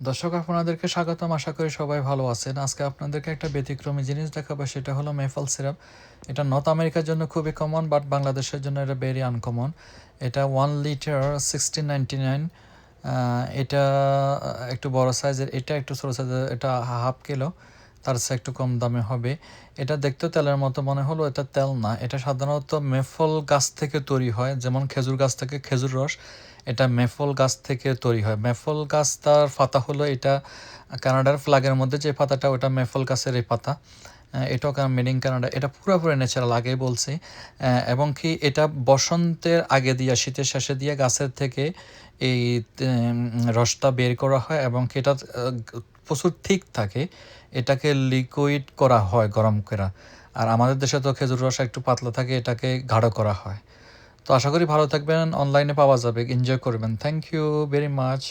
দর্শক আপনাদেরকে স্বাগতম। আশা করি সবাই ভালো আছেন। আজকে আপনাদেরকে একটা ব্যতিক্রমী জিনিস দেখাবো, সেটা হলো মেপল সিরাপ। এটা নর্থ আমেরিকার জন্য খুবই কমন, বাট বাংলাদেশের জন্য এটা ভেরি আনকমন। এটা 1 লিটার 16.99। এটা একটু বড় সাইজের, এটা একটু ছোটো সাইজের, এটা হাফ কিলো, তার চেয়ে একটু কম দামে হবে। এটা দেখতেও তেলের মতো মনে হলো, এটা তেল না। এটা সাধারণত মেফল গাছ থেকে তৈরি হয়, যেমন খেজুর গাছ থেকে খেজুর রস। এটা মেফল গাছ থেকে তৈরি হয়। মেফল গাছ তার পাতা হলো, এটা কানাডার ফ্ল্যাগের মধ্যে যে পাতাটা, ওটা মেফল গাছের এই পাতা। এটাও মেড ইন কানাডা। এটা পুরোপুরি ন্যাচারাল, আগেই বলছি। এবং কি এটা বসন্তের আগে দিয়ে, শীতের শেষে দিয়ে গাছের থেকে এই রসটা বের করা হয়, এবং কি এটা প্রচুর ঠিক থাকে। এটাকে লিকুইড করা হয় গরম করে। আর আমাদের দেশে তো খেজুর রস একটু পাতলা থাকে, এটাকে গাঢ় করা হয়। তো আশা করি ভালো থাকবেন। অনলাইনে পাওয়া যাবে, এনজয় করবেন। Thank you very much.